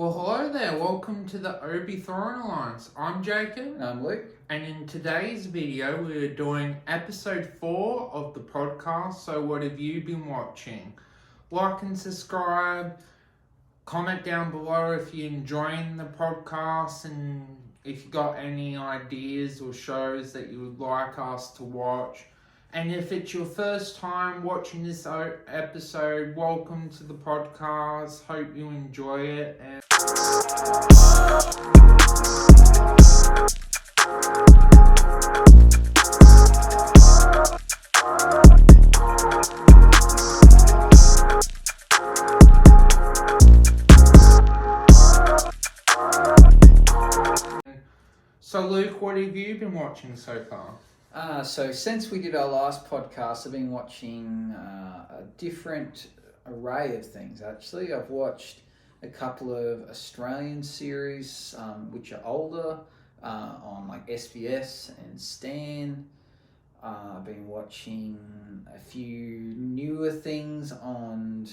Well, hello there. Welcome to the Obi Thorin Alliance. I'm Jacob. And I'm Luke. And in today's video, we're doing episode 4 of the podcast. So, what have you been watching? Like and subscribe. Comment down below if you're enjoying the podcast and if you got any ideas or shows that you would like us to watch. And if it's your first time watching this episode, welcome to the podcast. Hope you enjoy it. So Luke, what have you been watching so far? So since we did our last podcast, I've been watching a different array of things, actually. I've watched a couple of Australian series, which are older, on like SBS and Stan. I've been watching a few newer things on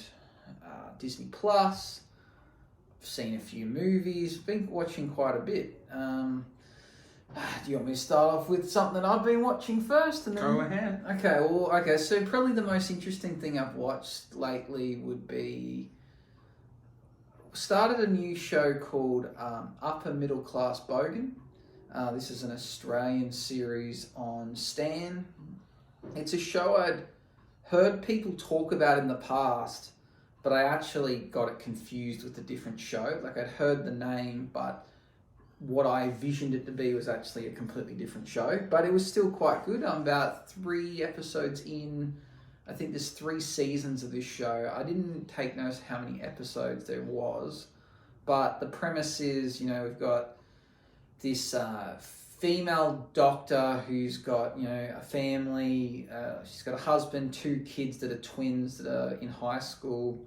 Disney Plus. I've seen a few movies. Been watching quite a bit. Do you want me to start off with something I've been watching first? And then... Go ahead. Okay, so probably the most interesting thing I've watched lately would be... Started a new show called Upper Middle Class Bogan. This is an Australian series on Stan. It's a show I'd heard people talk about in the past, but I actually got it confused with a different show. Like, I'd heard the name, but what I visioned it to be was actually a completely different show, but it was still quite good. I'm about 3 episodes in. I think there's 3 seasons of this show. I didn't take notice how many episodes there was, but the premise is, we've got this female doctor who's got, a family. She's got a husband, 2 kids that are twins that are in high school,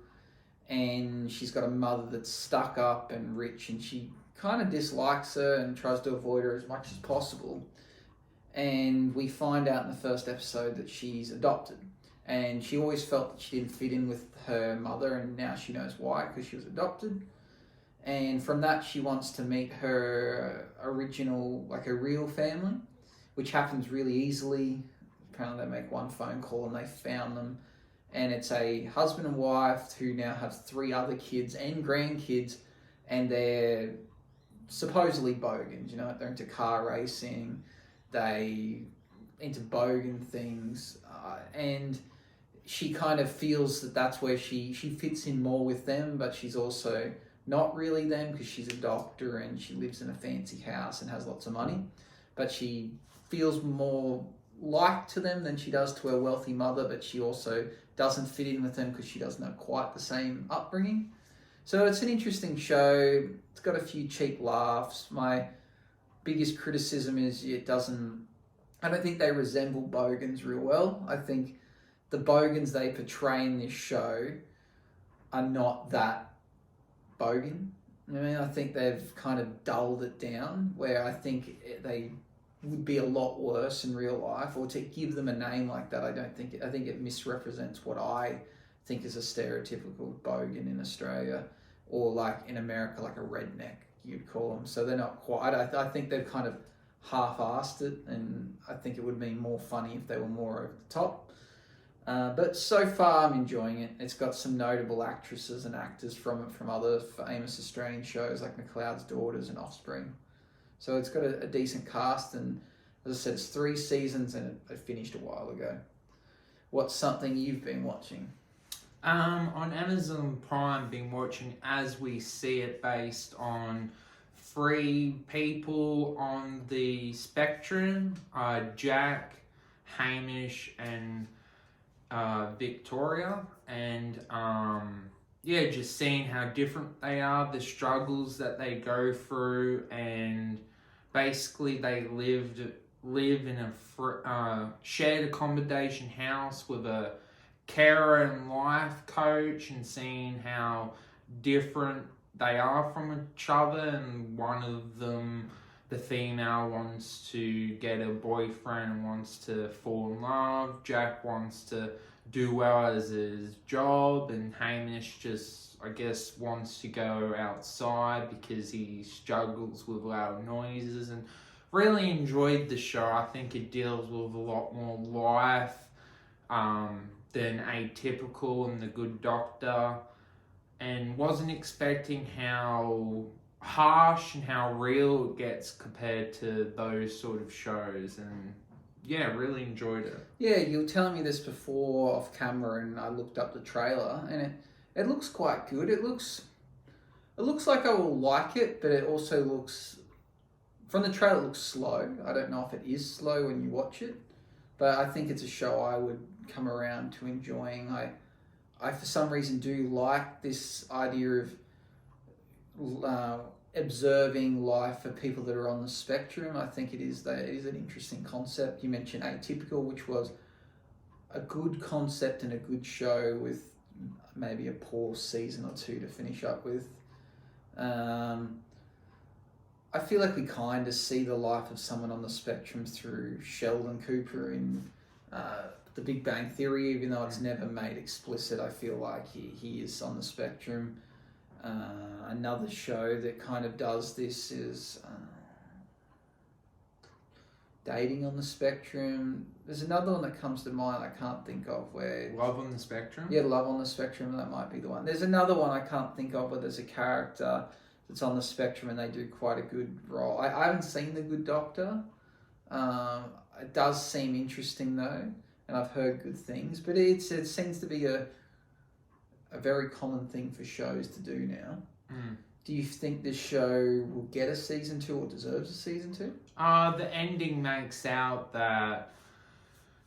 and she's got a mother that's stuck up and rich, and she kind of dislikes her and tries to avoid her as much as possible. And we find out in the first episode that she's adopted. And she always felt that she didn't fit in with her mother, and now she knows why, because she was adopted. And from that, she wants to meet her original, like a real family, which happens really easily. Apparently they make one phone call and they found them. And it's a husband and wife who now have 3 other kids and grandkids, and they're supposedly Bogans, they're into car racing, they into Bogan things, and she kind of feels that that's where she fits in more with them, but she's also not really them because she's a doctor and she lives in a fancy house and has lots of money, but she feels more like to them than she does to her wealthy mother, but she also doesn't fit in with them because she doesn't have quite the same upbringing. So it's an interesting show. It's got a few cheap laughs. My biggest criticism is I don't think they resemble Bogans real well. I think the Bogans they portray in this show are not that Bogan. I think they've kind of dulled it down, where I think they would be a lot worse in real life, or to give them a name like that, I think it misrepresents what I think is a stereotypical Bogan in Australia, or like in America, like a redneck, you'd call them. So they're not quite, I think they've kind of half-assed it, and I think it would be more funny if they were more over the top. But so far I'm enjoying it. It's got some notable actresses and actors from other famous Australian shows like McLeod's Daughters and Offspring. So it's got a decent cast, and as I said, it's 3 seasons and it finished a while ago. What's something you've been watching? On Amazon Prime, been watching As We See It, based on 3 people on the spectrum, Jack, Hamish, and Victoria, and just seeing how different they are, the struggles that they go through, and basically they live in a shared accommodation house with a carer and life coach, and seeing how different they are from each other. And one of them, the female, wants to get a boyfriend and wants to fall in love. Jack wants to do well as his job, and Hamish just, I guess, wants to go outside because he struggles with loud noises, and really enjoyed the show. I think it deals with a lot more life than Atypical and The Good Doctor, and wasn't expecting how harsh and how real it gets compared to those sort of shows, and yeah, really enjoyed it. Yeah, you were telling me this before off camera, and I looked up the trailer, and it looks quite good. It looks like I will like it, but it also looks, from the trailer, it looks slow. I don't know if it is slow when you watch it, but I think it's a show I would come around to enjoying. I for some reason do like this idea of observing life for people that are on the spectrum. I think it is an interesting concept. You mentioned Atypical, which was a good concept and a good show with maybe a poor season or two to finish up with. I feel like we kind of see the life of someone on the spectrum through Sheldon Cooper in The Big Bang Theory, even though it's never made explicit. I feel like he is on the spectrum. Another show that kind of does this is Dating on the Spectrum. There's another one that comes to mind I can't think of where... Love on the Spectrum? Yeah, Love on the Spectrum, that might be the one. There's another one I can't think of where there's a character that's on the spectrum and they do quite a good role. I haven't seen The Good Doctor. It does seem interesting though, and I've heard good things, but it seems to be a very common thing for shows to do now. Do you think this show will get a season 2 or deserves a season 2? The ending makes out that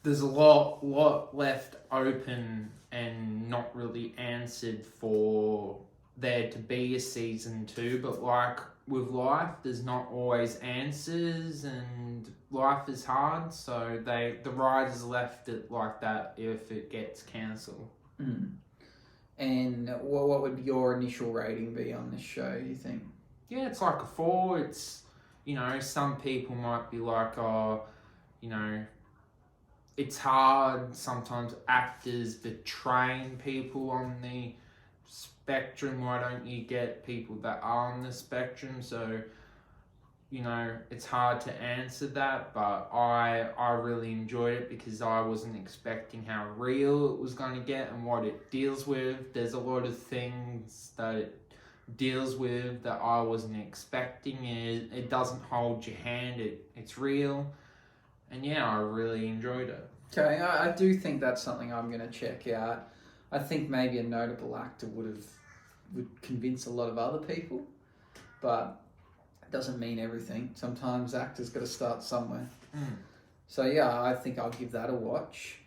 there's a lot left open and not really answered for there to be a season 2, but like with life, there's not always answers, and life is hard, so the writers left it like that if it gets cancelled. And what would your initial rating be on this show, you think? Yeah, it's like a 4. It's, some people might be like, it's hard. Sometimes actors betraying people on the spectrum. Why don't you get people that are on the spectrum? So, it's hard to answer that, but I really enjoyed it because I wasn't expecting how real it was going to get and what it deals with. There's a lot of things that it deals with that I wasn't expecting. It doesn't hold your hand. It's real, and yeah, I really enjoyed it. Okay, I do think that's something I'm going to check out. I think maybe a notable actor would convince a lot of other people, but doesn't mean everything. Sometimes actors got to start somewhere. So yeah, I think I'll give that a watch.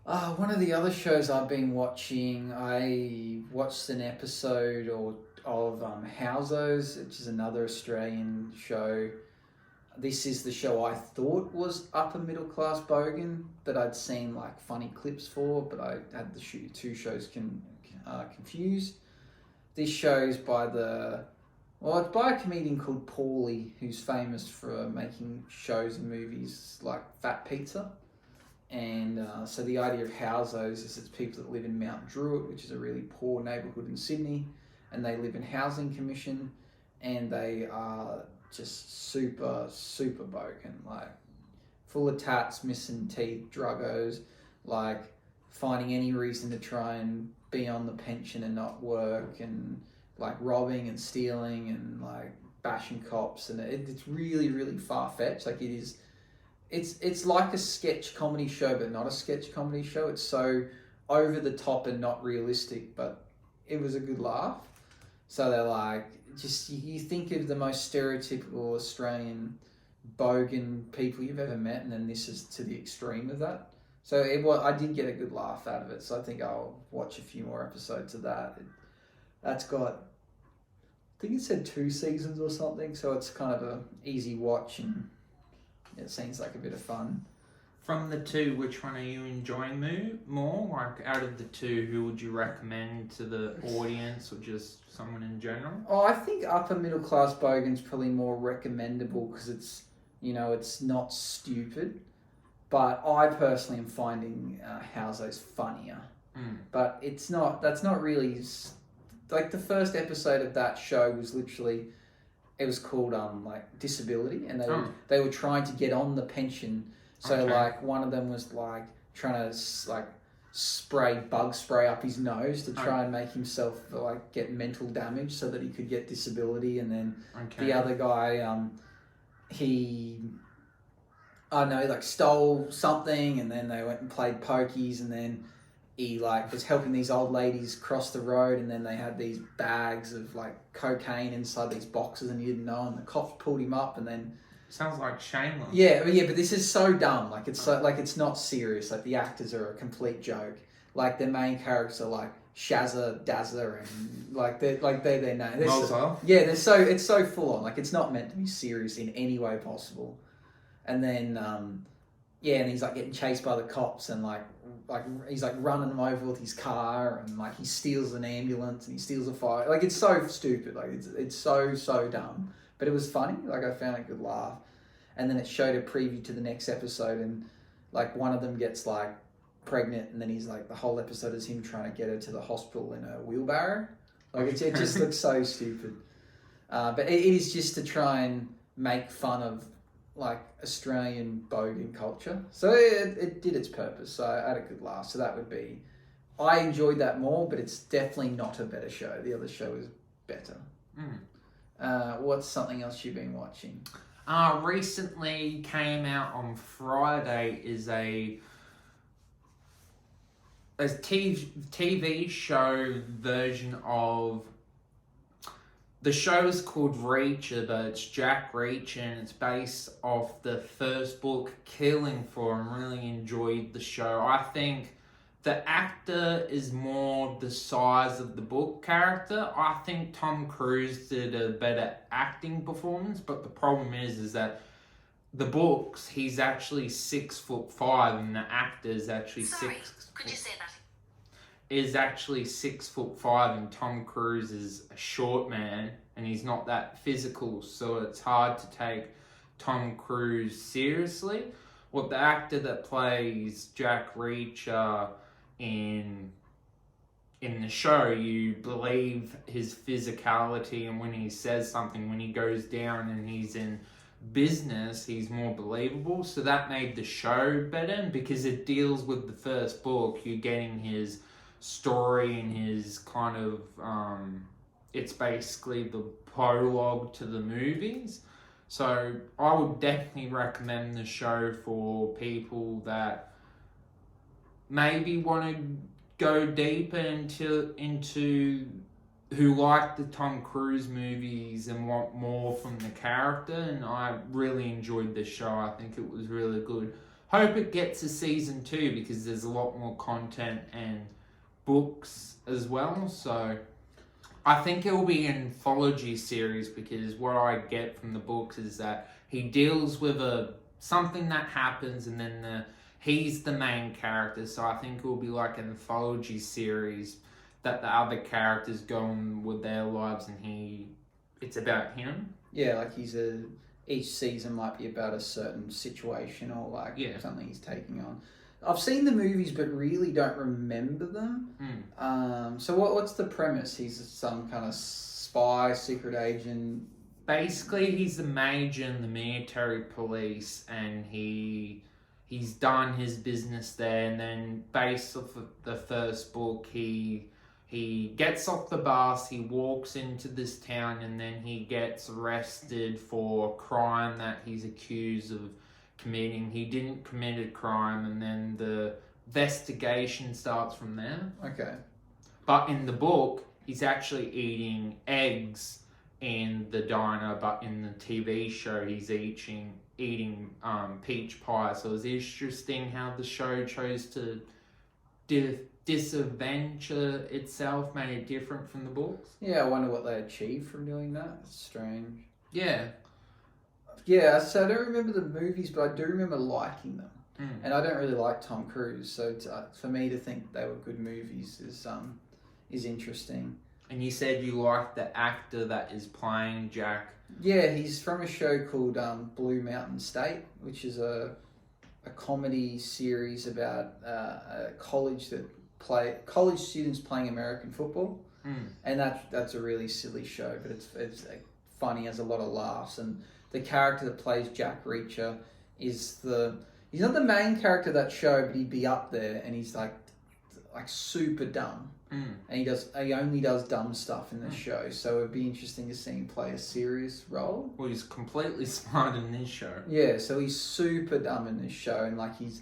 One of the other shows I've been watching, I watched an episode of Housos, which is another Australian show. This is the show I thought was upper middle class Bogan, that I'd seen like funny clips for, but I had the two shows confused. This show's it's by a comedian called Paulie, who's famous for making shows and movies like Fat Pizza. And so the idea of Housos is it's people that live in Mount Druitt, which is a really poor neighbourhood in Sydney, and they live in housing commission, and they are just super, super Bogan, like full of tats, missing teeth, druggos, like finding any reason to try and be on the pension and not work, and like robbing and stealing and like bashing cops, and it's really, really far-fetched. Like it's like a sketch comedy show, but not a sketch comedy show. It's so over the top and not realistic, but it was a good laugh. So they're like, just you think of the most stereotypical Australian Bogan people you've ever met, and then this is to the extreme of that. So I did get a good laugh out of it. So I think I'll watch a few more episodes of that. That's got, I think it said 2 seasons or something, so it's kind of an easy watch, and it seems like a bit of fun. From the 2, which one are you enjoying more? Like, out of the 2, who would you recommend to the audience, or just someone in general? Oh, I think upper middle class Bogan's probably more recommendable because it's, it's not stupid. but I personally am finding Houzo's funnier. But it's not. That's not really like the first episode of that show was literally. It was called like disability, and they were trying to get on the pension. So like one of them was like trying to like spray bug spray up his nose to try and make himself like get mental damage so that he could get disability, and then the other guy he like stole something, and then they went and played pokies, and then he like was helping these old ladies cross the road, and then they had these bags of like cocaine inside these boxes, and he didn't know, and the cops pulled him up, and then sounds like shameless. Yeah, but this is so dumb. Like it's so, like it's not serious. Like the actors are a complete joke. Like the main characters are like Shazza, Dazza, and like they're their name. They're so it's so full on. Like it's not meant to be serious in any way possible. And then and he's like getting chased by the cops, and like he's like running them over with his car, and like he steals an ambulance, and he steals a fire. Like it's so stupid. Like it's so dumb. But it was funny. Like I found a good laugh. And then it showed a preview to the next episode, and like one of them gets like pregnant, and then he's like the whole episode is him trying to get her to the hospital in a wheelbarrow. Like it just looks so stupid. But it is just to try and make fun of like Australian bogan culture. So it did its purpose. So I had a good laugh. So that would be, I enjoyed that more, but it's definitely not a better show. The other show is better. What's something else you've been watching? Recently came out on Friday is a TV show version of the show is called Reacher, but it's Jack Reacher, and it's based off the first book, Killing Floor, and really enjoyed the show. I think the actor is more the size of the book character. I think Tom Cruise did a better acting performance, but the problem is that the books, he's actually 6'5", and the actor is actually could you say that? Is actually 6'5", and Tom Cruise is a short man, and he's not that physical, so it's hard to take Tom Cruise seriously. Well, the actor that plays Jack Reacher in the show, you believe his physicality, and when he says something, when he goes down and he's in business, he's more believable. So that made the show better, and because it deals with the first book, you're getting his story and his kind of it's basically the prologue to the movies. So I would definitely recommend the show for people that maybe want to go deeper into who like the Tom Cruise movies and want more from the character. And I really enjoyed this show. I think it was really good. Hope it gets a season 2, because there's a lot more content and books as well. So I think it will be an anthology series, because what I get from the books is that he deals with something that happens, and then he's the main character. So I think it will be like an anthology series that the other characters go on with their lives, and it's about him. Yeah, like each season might be about a certain situation or like something he's taking on. I've seen the movies, but really don't remember them. So what's the premise? He's some kind of spy, secret agent. Basically, he's a major in the military police, and he's done his business there. And then, based off of the first book, he gets off the bus, he walks into this town, and then he gets arrested for a crime that he's accused of committing. He didn't commit a crime, and then the investigation starts from there. Okay. But in the book, he's actually eating eggs in the diner, but in the TV show, he's eating peach pie. So it's interesting how the show chose to disadventure itself, made it different from the books. Yeah, I wonder what they achieved from doing that. It's strange. Yeah. Yeah, so I don't remember the movies, but I do remember liking them. And I don't really like Tom Cruise, so for me to think they were good movies is interesting. And you said you like the actor that is playing Jack. Yeah, he's from a show called Blue Mountain State, which is a a comedy series about a college students playing American football, and that's a really silly show, but it's funny, has a lot of laughs, and the character that plays Jack Reacher he's not the main character of that show, but he'd be up there, and he's like super dumb. And he only does dumb stuff in the show, so it'd be interesting to see him play a serious role. Well, he's completely smart in this show. Yeah, so he's super dumb in this show, and like he's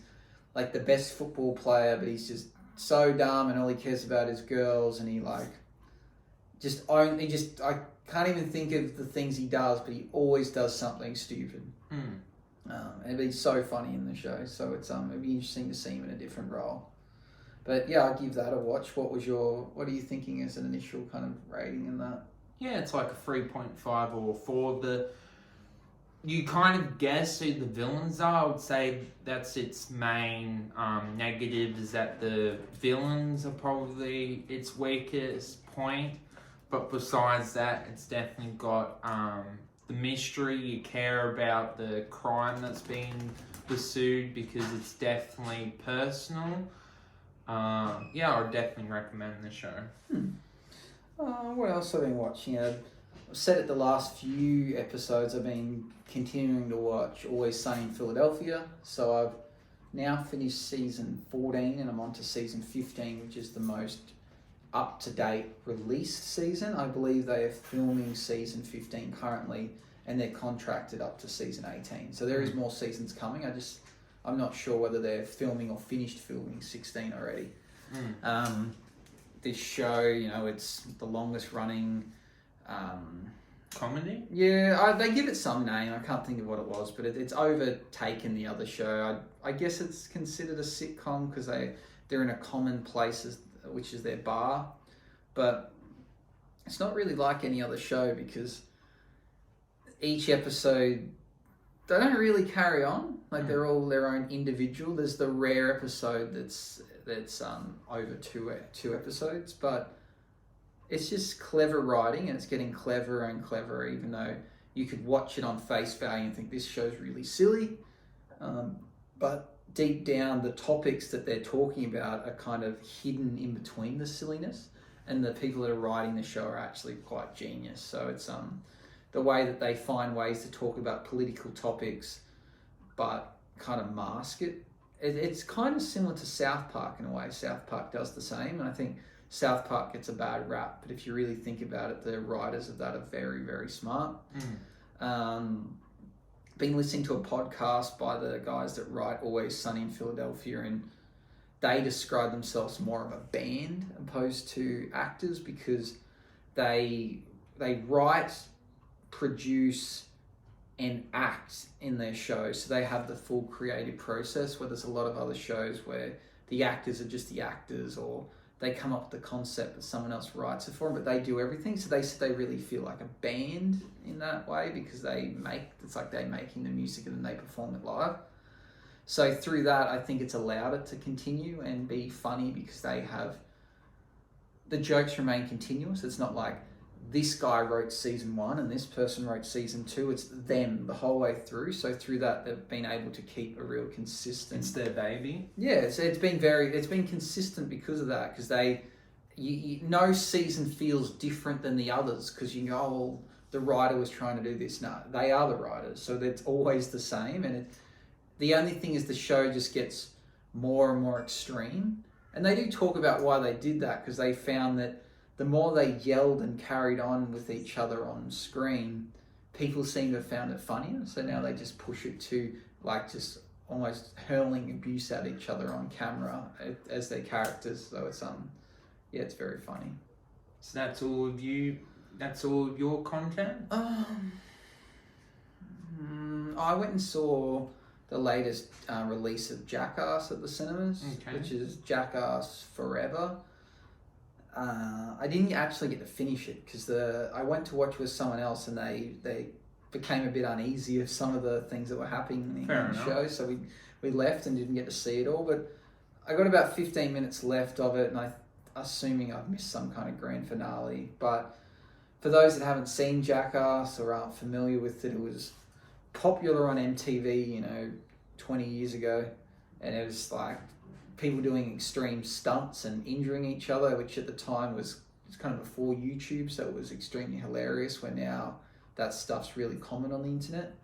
like the best football player, but he's just so dumb, and all he cares about is girls, and he like I can't even think of the things he does, but he always does something stupid. And he's so funny in the show, so it'd be interesting to see him in a different role. But yeah, I'll give that a watch. What are you thinking as an initial kind of rating in that? Yeah, it's like a 3.5 or 4. You kind of guess who the villains are. I would say that's its main negative, is that the villains are probably its weakest point. But besides that, it's definitely got the mystery. You care about the crime that's being pursued because it's definitely personal. Yeah, I would definitely recommend the show. What else have I been watching? I've said it the last few episodes, I've been continuing to watch Always Sunny in Philadelphia. So I've now finished season 14 and I'm on to season 15, which is the most up-to-date released season. I believe they are filming season 15 currently, and they're contracted up to season 18. So there is more seasons coming. I'm not sure whether they're filming or finished filming 16 already. This show, it's the longest running comedy. Yeah, they give it some name. I can't think of what it was, but it's overtaken the other show. I guess it's considered a sitcom because they're in a common place, which is their bar, but it's not really like any other show because each episode, they don't really carry on. Like they're all their own individual. There's the rare episode that's over two episodes, but it's just clever writing, and it's getting cleverer and cleverer, even though you could watch it on face value and think this show's really silly. But deep down, the topics that they're talking about are kind of hidden in between the silliness, and the people that are writing the show are actually quite genius. So it's the way that they find ways to talk about political topics but kind of mask it. It's kind of similar to South Park in a way. South Park does the same, and I think South Park gets a bad rap, but if you really think about it, the writers of that are very, very smart. Been listening to a podcast by the guys that write Always Sunny in Philadelphia, and they describe themselves more of a band opposed to actors because they write, produce, and act in their show. So they have the full creative process, where there's a lot of other shows where the actors are just the actors, or they come up with the concept but someone else writes it for them, but they do everything. So they said they really feel like a band in that way because it's like they're making the music and then they perform it live. So through that, I think it's allowed it to continue and be funny because the jokes remain continuous. It's not like this guy wrote season 1 and this person wrote season 2. It's them the whole way through. So through that, they've been able to keep a real consistent. It's their baby. Yeah, so it's been consistent because of that. Because no season feels different than the others because you go, oh, well, the writer was trying to do this. No, they are the writers, so it's always the same. And the only thing is the show just gets more and more extreme. And they do talk about why they did that because they found that the more they yelled and carried on with each other on screen, people seem to have found it funnier. So now they just push it to like just almost hurling abuse at each other on camera as their characters. So it's very funny. So that's all of you. That's all of your content. I went and saw the latest release of Jackass at the cinemas, which is Jackass Forever. I didn't actually get to finish it because I went to watch with someone else and they became a bit uneasy of some of the things that were happening in the show, so we left and didn't get to see it all. But I got about 15 minutes left of it, and I'm assuming I've missed some kind of grand finale. But for those that haven't seen Jackass or aren't familiar with it, it was popular on MTV, 20 years ago, and it was like people doing extreme stunts and injuring each other, which at the time was kind of before YouTube, so it was extremely hilarious, where now that stuff's really common on the internet.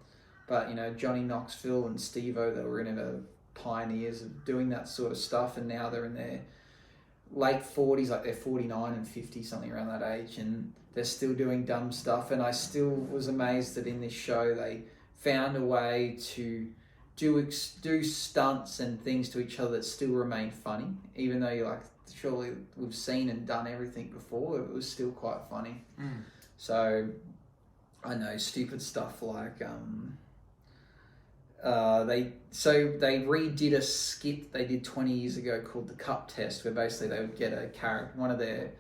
But, Johnny Knoxville and Steve-O, they were in it, pioneers of doing that sort of stuff, and now they're in their late 40s, like they're 49 and 50, something around that age, and they're still doing dumb stuff. And I still was amazed that in this show they found a way to do stunts and things to each other that still remain funny, even though you're like, surely we've seen and done everything before. It was still quite funny. So I know stupid stuff like they redid a skit they did 20 years ago called the Cup Test, where basically they would get a character, one of their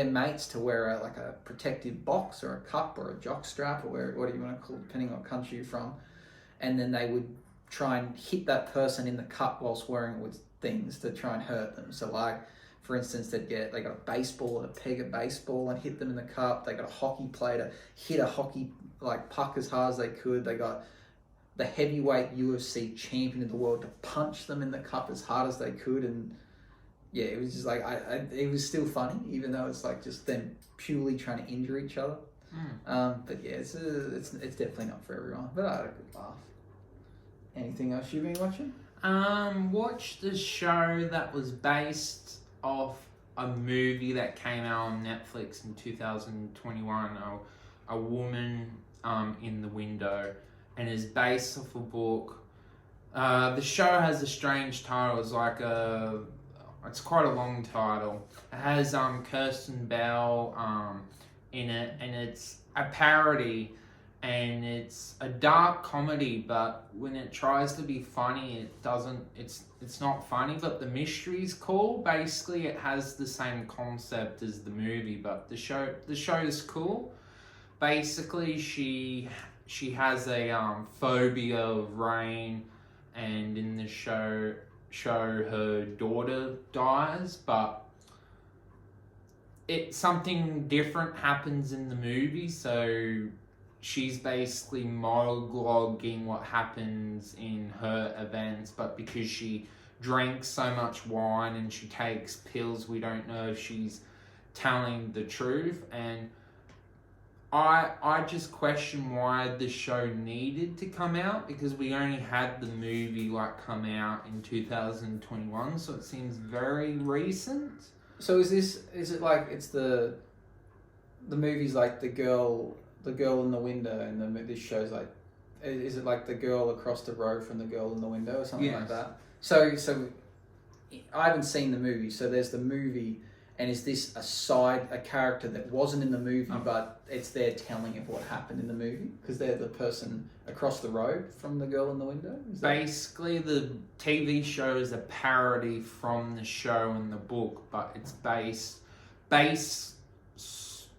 mates, to wear a protective box or a cup or a jock strap, or what do you want to call it, depending on what country you're from, and then they would try and hit that person in the cup whilst wearing it with things to try and hurt them. So like, for instance, they got a baseball and a peg of baseball and hit them in the cup. They got a hockey player to hit a hockey puck as hard as they could. They got the heavyweight UFC champion of the world to punch them in the cup as hard as they could. And yeah, it was just like, it was still funny, even though it's like just them purely trying to injure each other. But yeah, it's definitely not for everyone, but I had a good laugh. Anything else you've been watching? Watched the show that was based off a movie that came out on Netflix in 2021, A Woman in the Window, and is based off a book. The show has a strange title. It's quite a long title. It has Kirsten Bell in it, and it's a parody, and it's a dark comedy, but when it tries to be funny, it's not funny, but the mystery's cool. Basically, it has the same concept as the movie, but the show is cool. Basically, she has a phobia of rain, and in the show her daughter dies, but something different happens in the movie, so she's basically monologuing what happens in her events, but because she drinks so much wine and she takes pills, we don't know if she's telling the truth. And I just question why the show needed to come out, because we only had the movie come out in 2021, so it seems very recent. So is it like it's the movie's like the girl in the window, and this show's like, is it like the girl across the road from the girl in the window or something like that? So I haven't seen the movie, so there's the movie, and is this a character that wasn't in the movie, but it's their telling of what happened in the movie, because they're the person across the road from the girl in the window? Basically, the TV show is a parody from the show and the book, but it's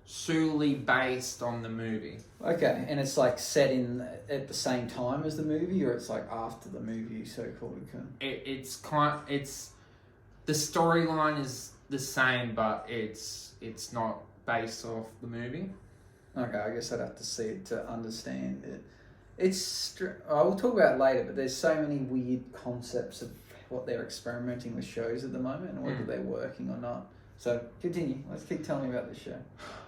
solely based on the movie. Okay, and it's like set in at the same time as the movie, or it's like after the movie, so-called? It's the storyline is the same, but it's not based off the movie. Okay, I guess I'd have to see it to understand it. We'll talk about it later, but there's so many weird concepts of what they're experimenting with shows at the moment, and whether they're working or not. So continue. Let's keep telling me about this show.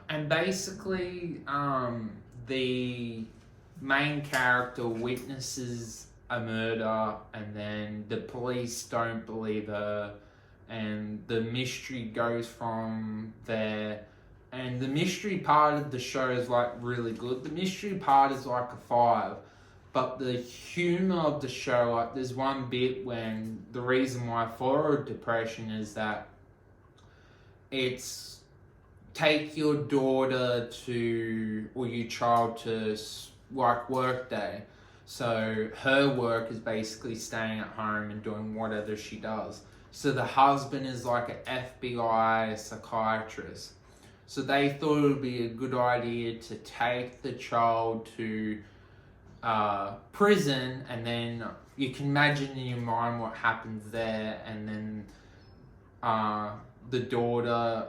And basically, the main character witnesses a murder, and then the police don't believe her, and the mystery goes from there. And the mystery part of the show is really good. The mystery part is like a 5, but the humor of the show, there's one bit when the reason why I followed depression is that it's take your daughter or your child to work day. So her work is basically staying at home and doing whatever she does. So the husband is like an FBI psychiatrist. So they thought it would be a good idea to take the child to prison, and then you can imagine in your mind what happens there, and then the daughter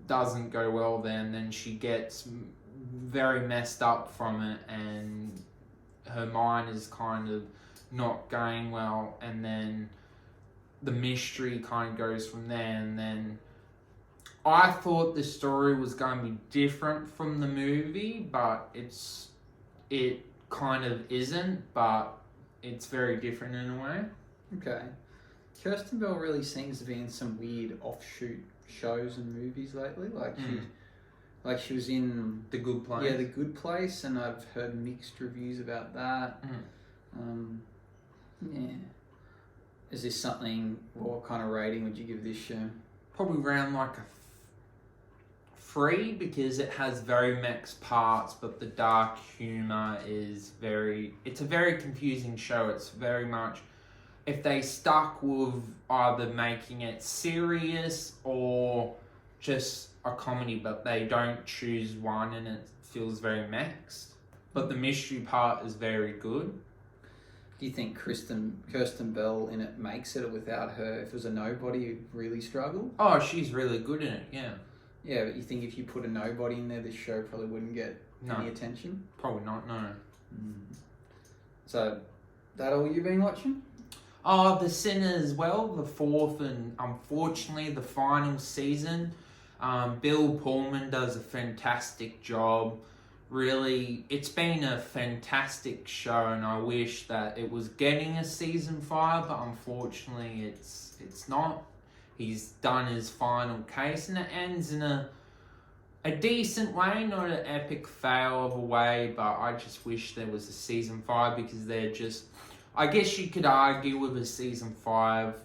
doesn't go well there, and then she gets very messed up from it, and her mind is kind of not going well, and then the mystery kind of goes from there. And then I thought the story was going to be different from the movie, but it kind of isn't, but it's very different in a way. Okay. Kirsten Bell really seems to be in some weird offshoot shows and movies lately. She was in The Good Place. Yeah, The Good Place, and I've heard mixed reviews about that. Yeah. Is this something? What kind of rating would you give this show? Probably around like a 3, because it has very mixed parts, but the dark humor is it's a very confusing show. It's very much, if they stuck with either making it serious or just a comedy, but they don't choose one, and it feels very mixed. But the mystery part is very good. Do you think Kirsten Bell in it makes it, or without her, if it was a nobody, you'd really struggle? Oh, she's really good in it, yeah. Yeah, but you think if you put a nobody in there, this show probably wouldn't get any attention? Probably not, no. So, that all you've been watching? Oh, The Sinner as well, the 4th and unfortunately the final season. Bill Pullman does a fantastic job. Really, it's been a fantastic show, and I wish that it was getting a season 5, but unfortunately it's not. He's done his final case, and it ends in a decent way, not an epic fail of a way, but I just wish there was a season 5, because they're just, I guess you could argue with a season 5,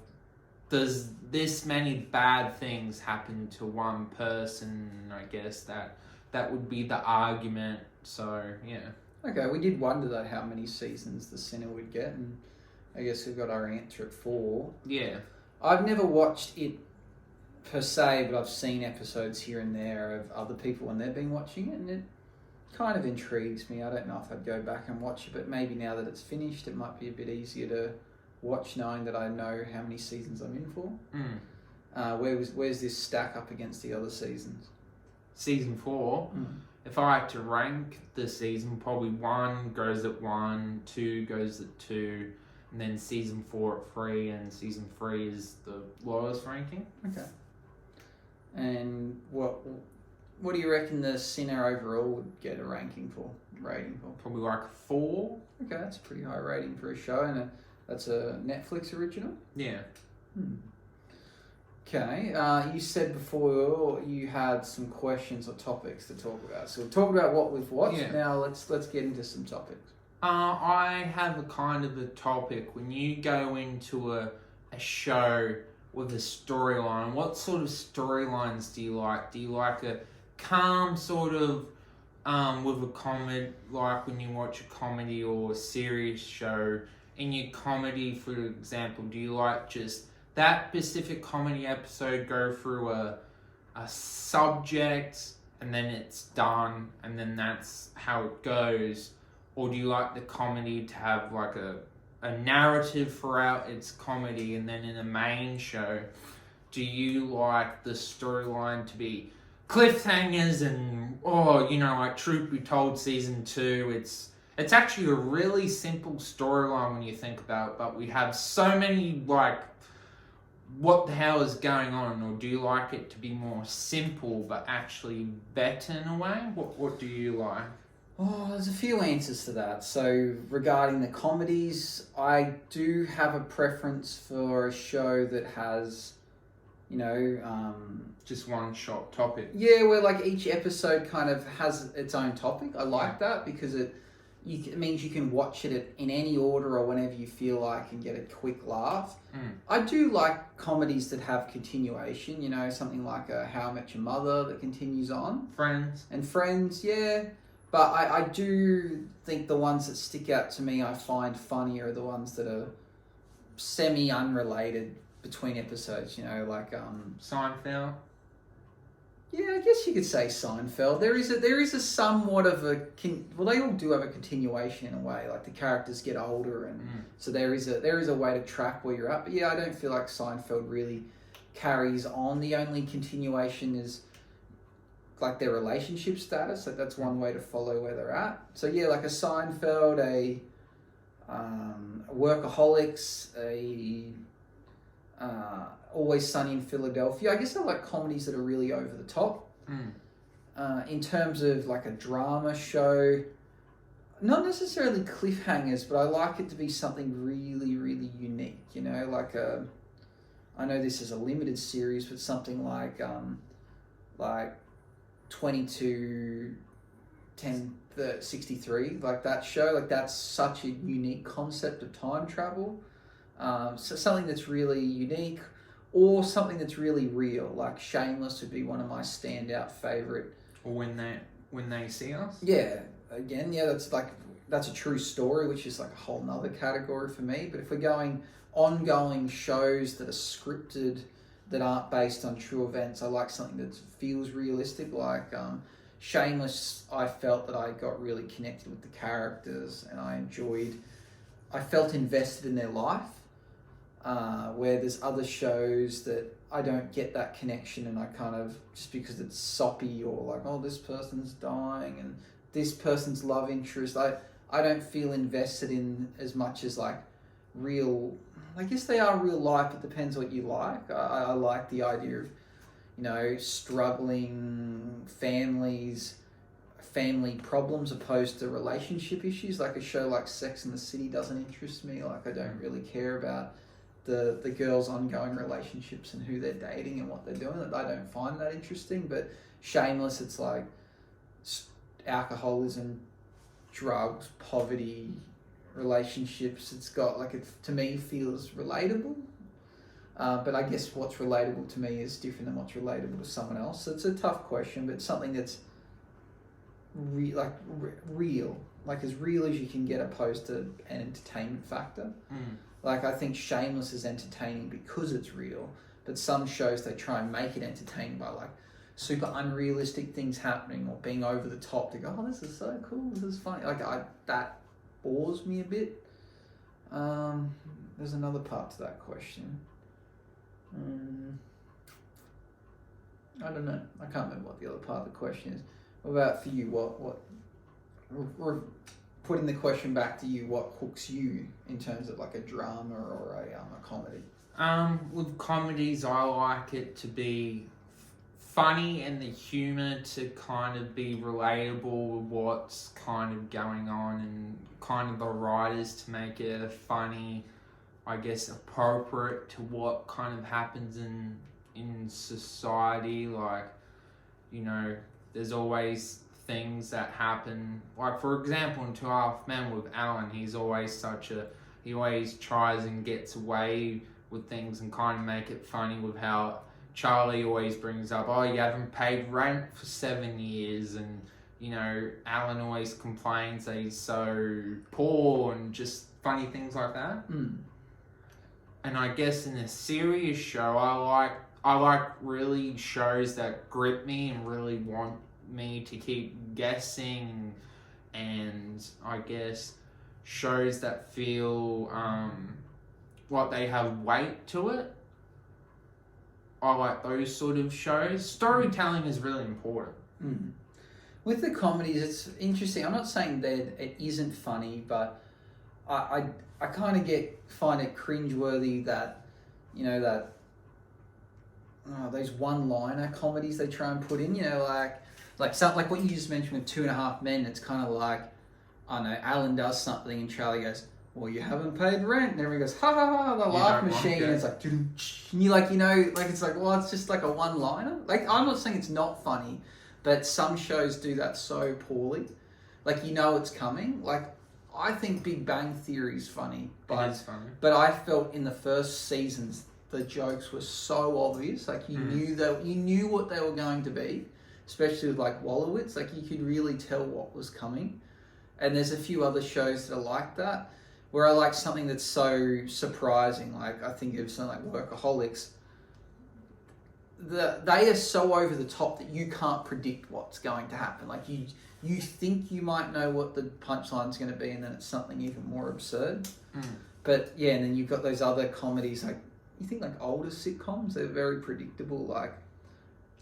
does this many bad things happen to one person? I guess that would be the argument. So, yeah. Okay, we did wonder that how many seasons The Sinner would get, and I guess we've got our answer at 4. Yeah. I've never watched it per se, but I've seen episodes here and there of other people when they've been watching it, and it kind of intrigues me. I don't know if I'd go back and watch it, but maybe now that it's finished, it might be a bit easier to watch, knowing that I know how many seasons I'm in for. Where's this stack up against the other seasons? Season 4, if I had to rank the season, probably 1 goes at 1, 2 goes at 2, and then season 4 at 3, and season 3 is the lowest ranking. Okay. And what do you reckon The Sinner overall would get a rating for? Probably like 4. Okay, that's a pretty high rating for a show, and that's a Netflix original? Yeah. Okay, you said before you had some questions or topics to talk about. So we'll talk about what we've watched. Yeah. Now let's get into some topics. I have a kind of a topic. When you go into a show with a storyline, what sort of storylines do you like? Do you like a calm sort of with a comedy, like when you watch a comedy or a serious show? In your comedy, for example, do you like just that specific comedy episode go through a subject and then it's done and then that's how it goes? Or do you like the comedy to have like a narrative throughout its comedy, and then in a main show, do you like the storyline to be cliffhangers and, like Truth Be Told Season 2, it's actually a really simple storyline when you think about it, but we have so many, like, what the hell is going on? Or do you like it to be more simple but actually better in a way? What do you like? Oh, there's a few answers to that. So regarding the comedies, I do have a preference for a show that has, just one shot topic. Yeah, where like each episode kind of has its own topic. I like that because it means you can watch it in any order or whenever you feel like and get a quick laugh. I do like comedies that have continuation, something like How I Met Your Mother that continues on. Friends, yeah. But I do think the ones that stick out to me I find funnier are the ones that are semi-unrelated between episodes, like... Seinfeld? Yeah, I guess you could say Seinfeld. There is a somewhat of a... they all do have a continuation in a way. Like, the characters get older, and so there is a way to track where you're at. But yeah, I don't feel like Seinfeld really carries on. The only continuation is... like their relationship status, like that's one way to follow where they're at. So yeah, like a Seinfeld, Workaholics, Always Sunny in Philadelphia. I guess I like comedies that are really over the top. In terms of like a drama show, not necessarily cliffhangers, but I like it to be something really, really unique. You know, like I know this is a limited series, but something like 22, 10, 63, like that show, like that's such a unique concept of time travel. So something that's really unique, or something that's really real, like Shameless would be one of my standout favorite. Or When They See Us. Yeah, again, yeah, that's a true story, which is like a whole nother category for me. But if we're going ongoing shows that are scripted, that aren't based on true events, I like something that feels realistic. Like Shameless, I felt that I got really connected with the characters, and I felt invested in their life. Where there's other shows that I don't get that connection, and I kind of, just because it's soppy, or like, oh, this person's dying and this person's love interest, I don't feel invested in as much as like real. I guess they are real life. It depends what you like. I like the idea of, you know, struggling families, family problems, opposed to relationship issues. Like a show like Sex and the City doesn't interest me. Like I don't really care about the girls' ongoing relationships and who they're dating and what they're doing. I don't find that interesting. But Shameless, it's like alcoholism, drugs, poverty, relationships. It's got like, it to me feels relatable. But I guess what's relatable to me is different than what's relatable to someone else. So it's a tough question, but something that's real, like as real as you can get, opposed to an entertainment factor. Like I think Shameless is entertaining because it's real, but some shows they try and make it entertaining by like super unrealistic things happening or being over the top to go, oh, this is so cool, this is funny. Like that bores me a bit. There's another part to that question. I don't know. I can't remember what the other part of the question is. What about for you? Or putting the question back to you, what hooks you in terms of like a drama or a comedy? With comedies, I like it to be funny and the humour to kind of be relatable with what's kind of going on, and kind of the writers to make it funny, I guess, appropriate to what kind of happens in society. Like, you know, there's always things that happen. Like, for example, in 2.5 Men with Alan, he always tries and gets away with things and kind of make it funny with how Charlie always brings up, oh, you haven't paid rent for 7 years, and, you know, Alan always complains that he's so poor, and just funny things like that. And I guess in a serious show, I like really shows that grip me and really want me to keep guessing, and I guess shows that feel like they have weight to it. I like those sort of shows. Storytelling is really important. With the comedies, it's interesting. I'm not saying that it isn't funny, but I kind of find it cringeworthy that, you know, that those one-liner comedies they try and put in, you know, like what you just mentioned with 2.5 Men. It's kind of like, I don't know, Alan does something and Charlie goes, well, you haven't paid rent, and everyone goes, ha ha ha, the laugh machine, and it's like, and you like, you know, like, it's like, well, it's just like a one-liner. Like, I'm not saying it's not funny, but some shows do that so poorly. Like, you know it's coming. Like, I think Big Bang Theory is funny, but It is funny. But I felt in the first seasons the jokes were so obvious. Like, you knew what they were going to be, especially with like Wolowitz. Like, you could really tell what was coming. And there's a few other shows that are like that, where I like something that's so surprising. Like, I think of something like Workaholics. They are so over the top that you can't predict what's going to happen. Like, you think you might know what the punchline's going to be, and then it's something even more absurd. But yeah, and then you've got those other comedies, like, you think like older sitcoms, they're very predictable, like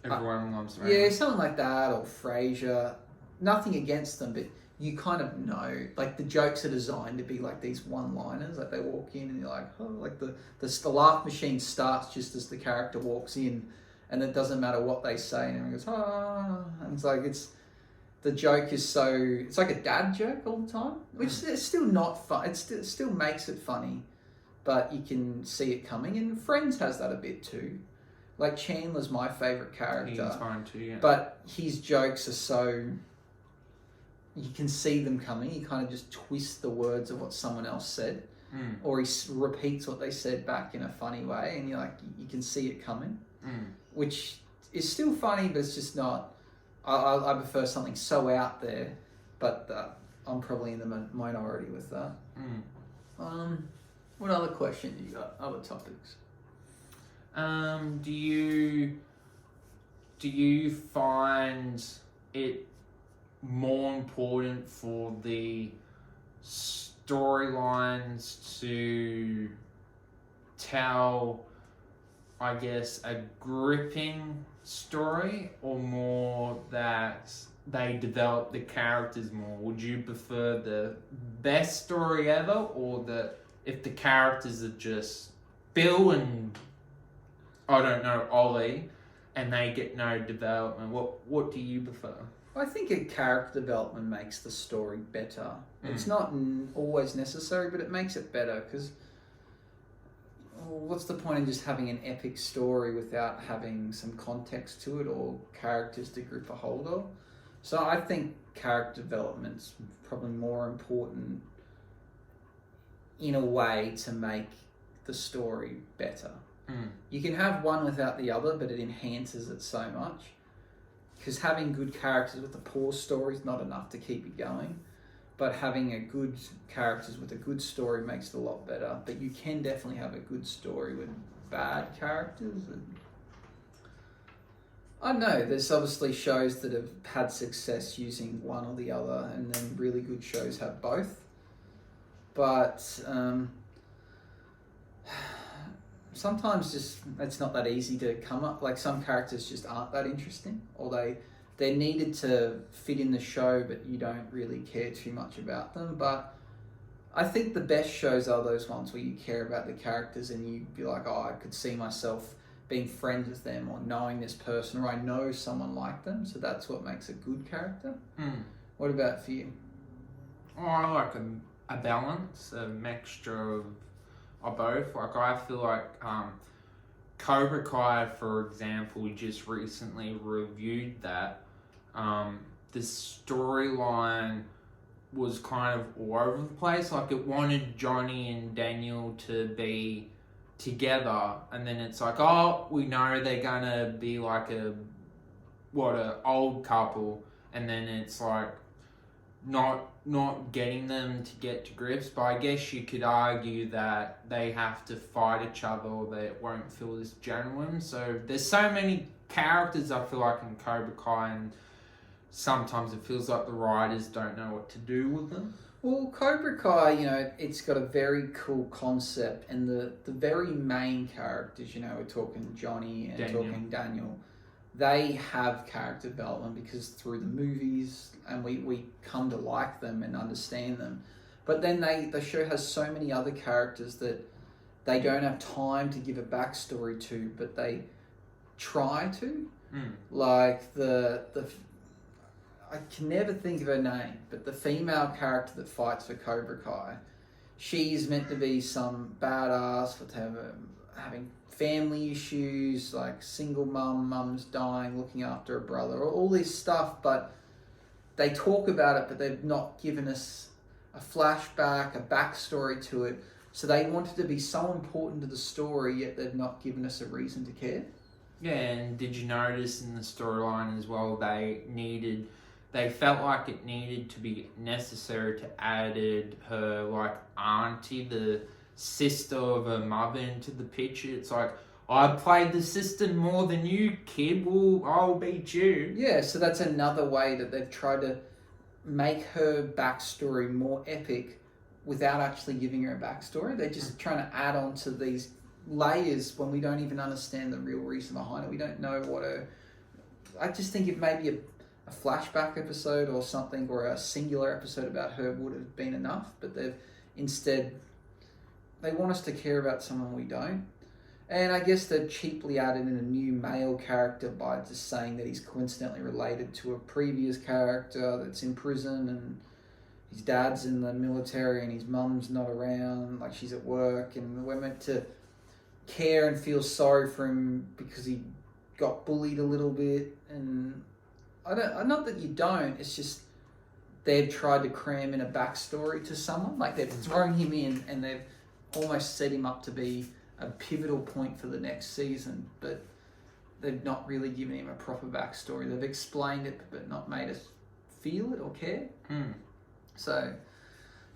Everyone Loves Raymond. Yeah, something like that, or Frasier. nothing against them, but you kind of know, like the jokes are designed to be like these one-liners, like they walk in and you're like, oh, like the laugh machine starts just as the character walks in, and it doesn't matter what they say, and everyone goes, ah, and it's like the joke is so, it's like a dad joke all the time, which is still not fun. It still makes it funny, but you can see it coming. And Friends has that a bit too. Like Chandler's my favourite character. He's fine too, yeah. But his jokes are so, you can see them coming. He kind of just twists the words of what someone else said. Or he repeats what they said back in a funny way, and you're like, you can see it coming. Which is still funny, but it's just not. I prefer something so out there, but I'm probably in the minority with that. What other questions you got? Other topics? Do you find it more important for the storylines to tell, I guess, a gripping story, or more that they develop the characters more? Would you prefer the best story ever, or that if the characters are just Bill and, I don't know, Ollie, and they get no development? What do you prefer? I think a character development makes the story better. It's not always necessary, but it makes it better, because what's the point in just having an epic story without having some context to it or characters to grip a hold of? So I think character development's probably more important in a way to make the story better. You can have one without the other, but it enhances it so much. Because having good characters with a poor story is not enough to keep you going. But having a good characters with a good story makes it a lot better. But you can definitely have a good story with bad characters. And I don't know, there's obviously shows that have had success using one or the other, and then really good shows have both. But sometimes just it's not that easy to come up. Like some characters just aren't that interesting, or they're needed to fit in the show, but you don't really care too much about them. But I think the best shows are those ones where you care about the characters and you be like, oh, I could see myself being friends with them, or knowing this person, or I know someone like them. So that's what makes a good character. What about for you? Oh, I like a balance, a mixture of both. Like I feel like Cobra Kai, for example, we just recently reviewed that. The storyline was kind of all over the place. Like it wanted Johnny and Daniel to be together, and then it's like, oh, we know they're gonna be like a old couple, and then it's like not getting them to get to grips. But I guess you could argue that they have to fight each other or they won't feel this genuine. So there's so many characters I feel like in Cobra Kai, and sometimes it feels like the writers don't know what to do with them. Well, Cobra Kai, it's got a very cool concept, and the very main characters, we're talking Johnny and talking Daniel, they have character development because through the movies, and we come to like them and understand them. But then the show has so many other characters that they don't have time to give a backstory to, but they try to. Like I can never think of her name, but the female character that fights for Cobra Kai, she's meant to be some badass with having family issues, like single mum's dying, looking after her brother, all this stuff, but they talk about it, but they've not given us a flashback, a backstory to it. So they wanted to be so important to the story, yet they've not given us a reason to care. Yeah, and did you notice in the storyline as well, they felt like it needed to be necessary to added her like auntie, the sister of her mother, into the picture. It's like, I played the sister more than you, kid. Well, I'll beat you. Yeah, so that's another way that they've tried to make her backstory more epic without actually giving her a backstory. They're just trying to add on to these layers when we don't even understand the real reason behind it. We don't know what her... I just think it may be a flashback episode or something, or a singular episode about her would have been enough, but instead they want us to care about someone we don't. And I guess they've cheaply added in a new male character by just saying that he's coincidentally related to a previous character that's in prison, and his dad's in the military and his mum's not around, like she's at work, and we're meant to care and feel sorry for him because he got bullied a little bit. And not that you don't, it's just they've tried to cram in a backstory to someone, like they've thrown him in and they've almost set him up to be a pivotal point for the next season, but they've not really given him a proper backstory. They've explained it but not made us feel it or care. So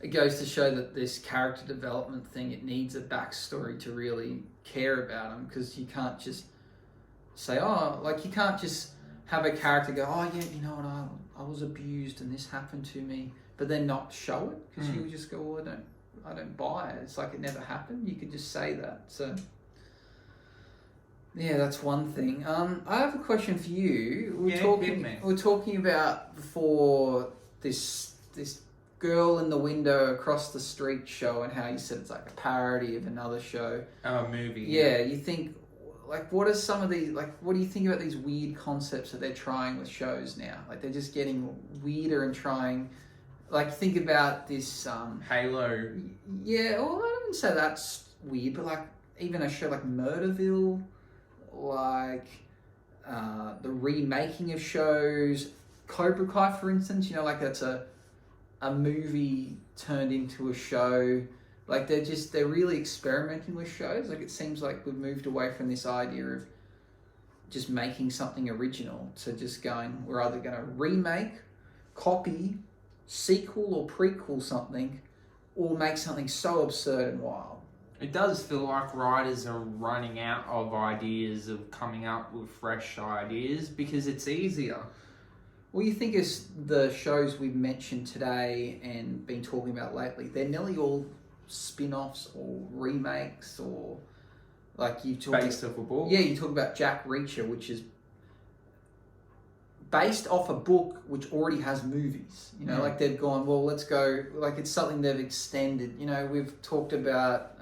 it goes to show that this character development thing, it needs a backstory to really care about him, because you can't just say, you can't just have a character go, oh yeah, you know what, I was abused and this happened to me, but then not show it, because you would just go, well, I don't buy it. It's like it never happened. You could just say that. So yeah, that's one thing. I have a question for you. We're talking about before this girl in the window across the street show, and how you said it's like a parody of another show. Oh, movie. Yeah, you think, like, what are some of these, like, what do you think about these weird concepts that they're trying with shows now? Like, they're just getting weirder and trying, like, think about this... Halo. Yeah, well, I wouldn't say that's weird, but, like, even a show like Murderville, like, the remaking of shows, Cobra Kai, for instance, you know, like, that's a movie turned into a show. Like, they're really experimenting with shows. Like, it seems like we've moved away from this idea of just making something original to just going, we're either going to remake, copy, sequel or prequel something, or make something so absurd and wild. It does feel like writers are running out of ideas, of coming up with fresh ideas, because it's easier. Well, you think as the shows we've mentioned today and been talking about lately, they're nearly all spin-offs or remakes, or like you talk based off a book. Yeah, you talk about Jack Reacher, which is based off a book which already has movies. You know, like they've gone, well, let's go, like it's something they've extended. You know, we've talked about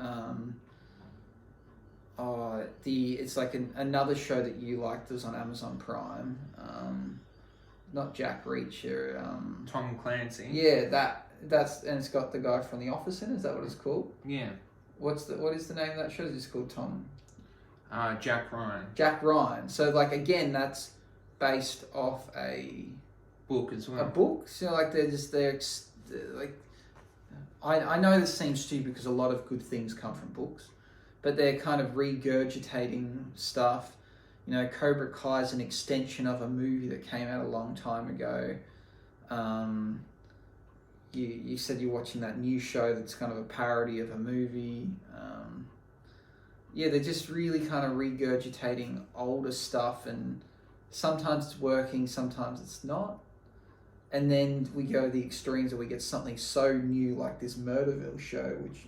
it's like another show that you liked that was on Amazon Prime. Not Jack Reacher. Tom Clancy. Yeah, that's and it's got the guy from The Office in it. Is that what it's called? Yeah. What is the name of that show? It's called Tom. Jack Ryan. Jack Ryan. So like again, that's based off a book as well. A book. So like they're like. I know this seems stupid because a lot of good things come from books, but they're kind of regurgitating stuff. You know, Cobra Kai is an extension of a movie that came out a long time ago. You said you're watching that new show that's kind of a parody of a movie. They're just really kind of regurgitating older stuff, and sometimes it's working, sometimes it's not. And then we go to the extremes where we get something so new like this Murderville show, which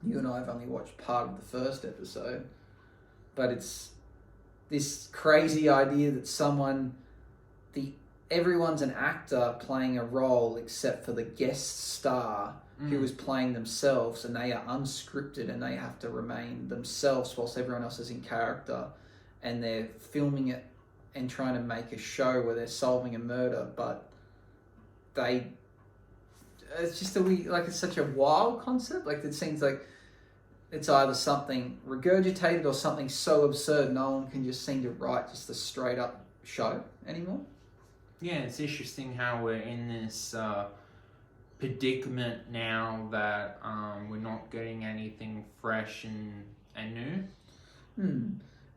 you and I have only watched part of the first episode. But it's this crazy idea that everyone's an actor playing a role except for the guest star who is playing themselves, and they are unscripted and they have to remain themselves whilst everyone else is in character, and they're filming it and trying to make a show where they're solving a murder, but it's just it's such a wild concept. Like, it seems like it's either something regurgitated or something so absurd no one can just seem to write just a straight up show anymore. Yeah, it's interesting how we're in this predicament now that we're not getting anything fresh and new.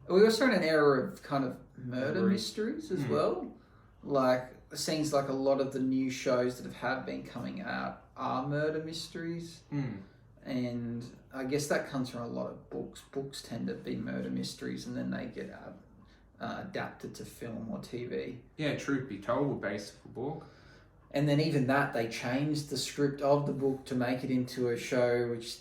We're also in an era of kind of murder mysteries as well. Like, it seems like a lot of the new shows that have been coming out are murder mysteries. And I guess that comes from a lot of books. Books tend to be murder mysteries, and then they get adapted to film or TV. Yeah, truth be told, we're based off a book. And then even that, they changed the script of the book to make it into a show, which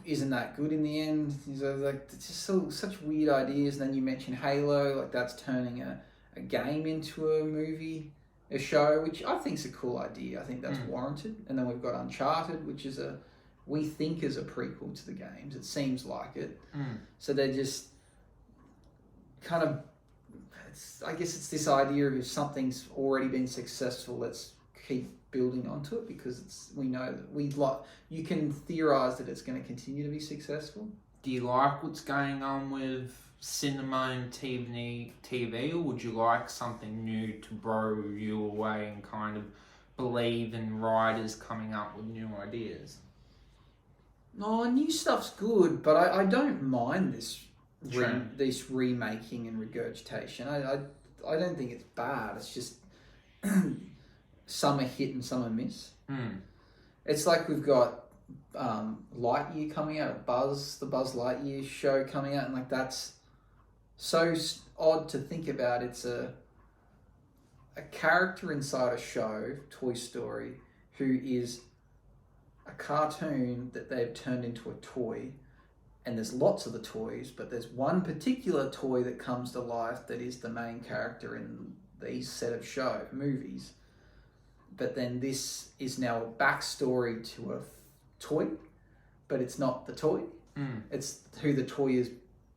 isn't that good in the end. So, like, it's just such weird ideas. And then you mentioned Halo, like that's turning a a game into a movie, a show, which I think is a cool idea. I think that's warranted. And then we've got Uncharted, which is we think is a prequel to the games. It seems like it. So they're just kind of, I guess it's this idea of if something's already been successful, let's keep building onto it, because we know that you can theorize that it's going to continue to be successful. Do you like what's going on with cinema and TV, or would you like something new to blow you away and kind of believe in writers coming up with new ideas? No, new stuff's good, but I don't mind this this remaking and regurgitation. I don't think it's bad. It's just some are hit and some are miss. It's like we've got Lightyear coming out, the Buzz Lightyear show coming out, and like that's so odd to think about. It's a character inside a show, Toy Story, who is a cartoon that they've turned into a toy, and there's lots of the toys, but there's one particular toy that comes to life that is the main character in these set of movies. But then this is now a backstory to a toy, but it's not the toy. It's who the toy is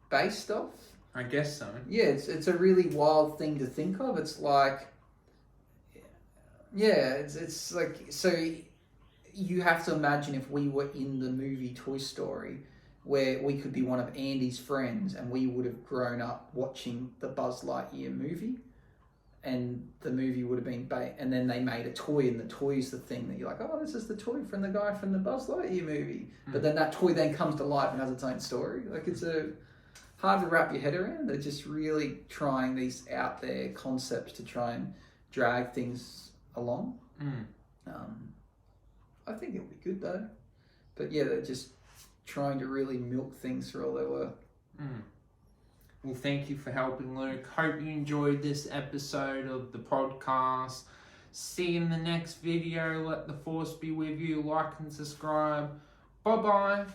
based off. I guess so. Yeah, it's a really wild thing to think of. It's like, yeah, it's like, so you have to imagine if we were in the movie Toy Story, where we could be one of Andy's friends and we would have grown up watching the Buzz Lightyear movie, and the movie would have been and then they made a toy, and the toy's the thing that you're like, oh, this is the toy from the guy from the Buzz Lightyear movie. But then that toy then comes to life and has its own story. Like, it's hard to wrap your head around. They're just really trying these out there concepts to try and drag things along. I think it'll be good though. But yeah, they're just trying to really milk things for all they were. Well, thank you for helping, Luke. Hope you enjoyed this episode of the podcast. See you in the next video. Let the force be with you. Like and subscribe. Bye-bye.